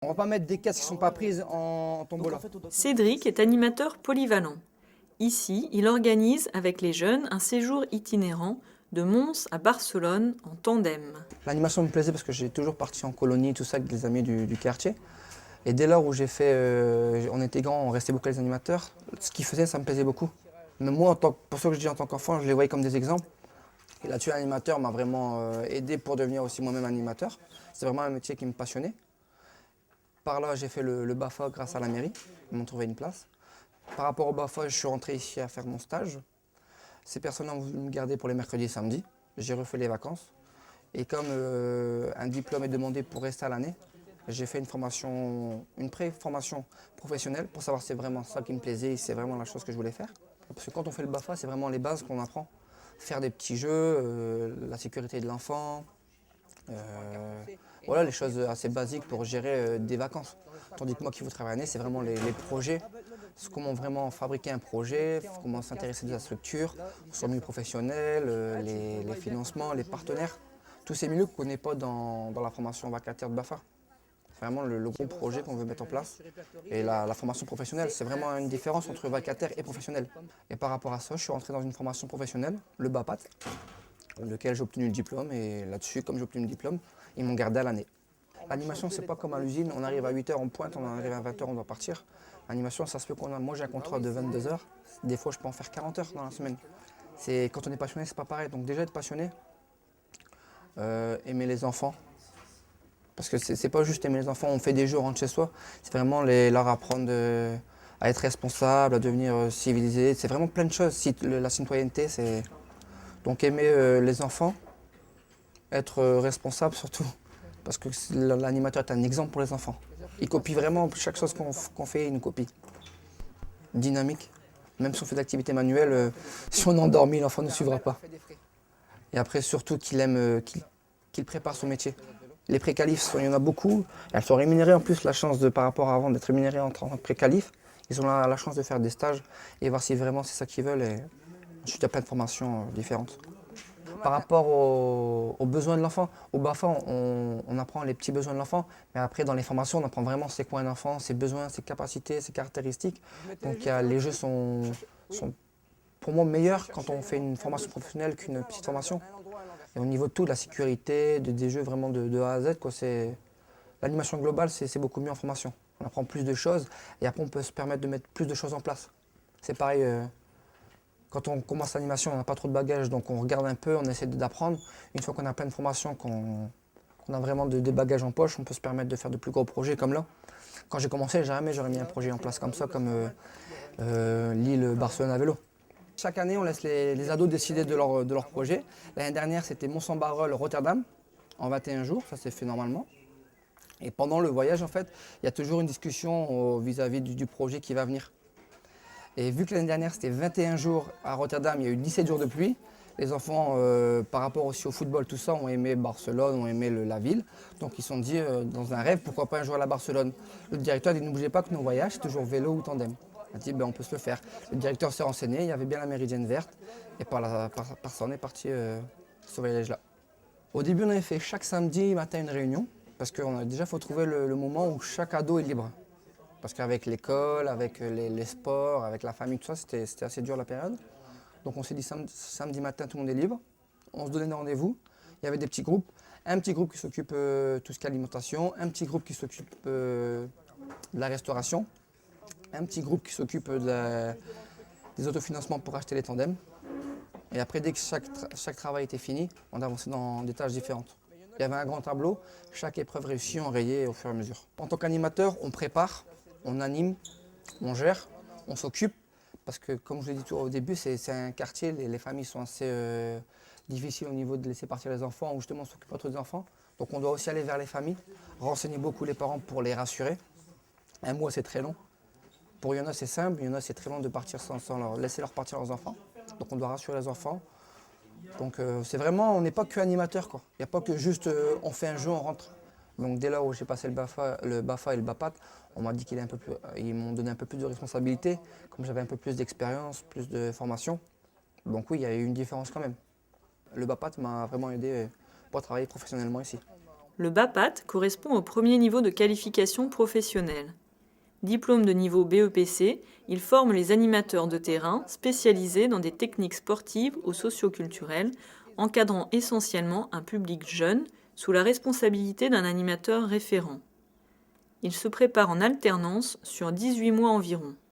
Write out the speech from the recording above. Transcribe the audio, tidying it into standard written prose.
On va pas mettre des cases qui sont pas prises en tombola. Cédric est animateur polyvalent. Ici, il organise avec les jeunes un séjour itinérant de Mons à Barcelone en tandem. L'animation me plaisait parce que j'ai toujours parti en colonie, tout ça, avec des amis du quartier. Et dès lors où j'ai fait, on était grands, on restait beaucoup avec les animateurs, ce qu'ils faisaient, ça me plaisait beaucoup. Mais moi, pour ça que je dis en tant qu'enfant, je les voyais comme des exemples. Et là-dessus, l'animateur m'a vraiment aidé pour devenir aussi moi-même animateur. C'est vraiment un métier qui me passionnait. Par là, j'ai fait le BAFA grâce à la mairie. Ils m'ont trouvé une place. Par rapport au BAFA, je suis rentré ici à faire mon stage. Ces personnes ont voulu me garder pour les mercredis et samedis. J'ai refait les vacances. Et comme un diplôme est demandé pour rester à l'année, j'ai fait une pré-formation professionnelle pour savoir si c'est vraiment ça qui me plaisait et si c'est vraiment la chose que je voulais faire. Parce que quand on fait le BAFA, c'est vraiment les bases qu'on apprend. Faire des petits jeux, la sécurité de l'enfant, voilà les choses assez basiques pour gérer des vacances. Tandis que moi qui veux travailler l'année, c'est vraiment les projets, comment vraiment fabriquer un projet, comment s'intéresser à la structure, sur le milieu professionnel, les financements, les partenaires. Tous ces milieux qu'on ne connaît pas dans la formation vacataire de BAFA. C'est vraiment le gros projet qu'on veut mettre en place. Et la formation professionnelle, c'est vraiment une différence entre vacataire et professionnel. Et par rapport à ça, je suis rentré dans une formation professionnelle, le BAPAT, lequel j'ai obtenu le diplôme. Et là-dessus, comme j'ai obtenu le diplôme, ils m'ont gardé à l'année. L'animation, c'est pas comme à l'usine, on arrive à 8h, on pointe, on arrive à 20h, on doit partir. L'animation, ça se peut qu'on a. Moi, j'ai un contrat de 22 heures. Des fois, je peux en faire 40 heures dans la semaine. Quand on est passionné, c'est pas pareil. Donc, déjà, être passionné, aimer les enfants. Parce que c'est pas juste aimer les enfants, on fait des jeux, on rentre chez soi. C'est vraiment leur apprendre à être responsable, à devenir civilisé. C'est vraiment plein de choses. La citoyenneté, c'est. Donc, aimer les enfants, être responsable surtout. Parce que l'animateur est un exemple pour les enfants. Il copie vraiment chaque chose qu'on fait, il nous copie. Dynamique. Même si on fait d'activités manuelles, si on est endormi, l'enfant ne suivra pas. Et après, surtout qu'il prépare son métier. Les pré-qualifs, il y en a beaucoup. Elles sont rémunérées en plus, la chance par rapport à avant d'être rémunérées en tant que pré-qualif. Ils ont la chance de faire des stages et voir si vraiment c'est ça qu'ils veulent. Et ensuite, il y a plein de formations différentes. Par rapport aux besoins de l'enfant, au BAFA, on apprend les petits besoins de l'enfant, mais après dans les formations, on apprend vraiment c'est quoi un enfant, ses besoins, ses capacités, ses caractéristiques. Donc les jeux sont pour moi meilleurs quand on fait une formation professionnelle qu'une petite formation. Et au niveau de tout, de la sécurité, des jeux vraiment de A à Z, l'animation globale, c'est beaucoup mieux en formation. On apprend plus de choses et après on peut se permettre de mettre plus de choses en place. C'est pareil. Quand on commence l'animation, on n'a pas trop de bagages, donc on regarde un peu, on essaie d'apprendre. Une fois qu'on a plein de formations, qu'on a vraiment des bagages en poche, on peut se permettre de faire de plus gros projets comme là. Quand j'ai commencé, jamais j'aurais mis un projet en place comme ça, comme l'île Barcelone à vélo. Chaque année, on laisse les ados décider de leur projet. L'année dernière, c'était Mons-en-Barœul, Rotterdam, en 21 jours, ça s'est fait normalement. Et pendant le voyage, en fait, il y a toujours une discussion vis-à-vis du projet qui va venir. Et vu que l'année dernière, c'était 21 jours à Rotterdam, il y a eu 17 jours de pluie. Les enfants, par rapport aussi au football, tout ça, ont aimé Barcelone, ont aimé la ville. Donc ils se sont dit, dans un rêve, pourquoi pas un jour à la Barcelone. Le directeur dit, n'oubliez pas que nos voyages, c'est toujours vélo ou tandem. Il a dit, ben, on peut se le faire. Le directeur s'est renseigné, il y avait bien la méridienne verte. Et par ça, on est parti ce voyage-là. Au début, on avait fait chaque samedi matin une réunion. Parce qu'il faut trouver le moment où chaque ado est libre. Parce qu'avec l'école, avec les sports, avec la famille, tout ça, c'était assez dur la période. Donc on s'est dit samedi matin, tout le monde est libre. On se donnait des rendez-vous. Il y avait des petits groupes. Un petit groupe qui s'occupe de tout ce qui est alimentation. Un petit groupe qui s'occupe de la restauration. Un petit groupe qui s'occupe des autofinancements pour acheter les tandems. Et après, dès que chaque travail était fini, on avançait dans des tâches différentes. Il y avait un grand tableau. Chaque épreuve réussie, on rayait au fur et à mesure. En tant qu'animateur, on prépare. On anime, on gère, on s'occupe, parce que comme je l'ai dit au début, c'est un quartier, les familles sont assez difficiles au niveau de laisser partir les enfants, ou justement on s'occupe pas trop des enfants. Donc on doit aussi aller vers les familles, renseigner beaucoup les parents pour les rassurer. Un mois c'est très long. Pour il y en a c'est simple, il y en a c'est très long de partir sans laisser leur partir leurs enfants. Donc on doit rassurer les enfants. Donc c'est vraiment, on n'est pas que animateur quoi. Il n'y a pas que juste on fait un jeu, on rentre. Donc dès là où j'ai passé le BAFA et le BAPAT, on m'a dit ils m'ont donné un peu plus de responsabilité, comme j'avais un peu plus d'expérience, plus de formation. Donc oui, il y a eu une différence quand même. Le BAPAT m'a vraiment aidé pour travailler professionnellement ici. Le BAPAT correspond au premier niveau de qualification professionnelle. Diplôme de niveau BEPC, il forme les animateurs de terrain spécialisés dans des techniques sportives ou socioculturelles, encadrant essentiellement un public jeune sous la responsabilité d'un animateur référent. Il se prépare en alternance sur 18 mois environ.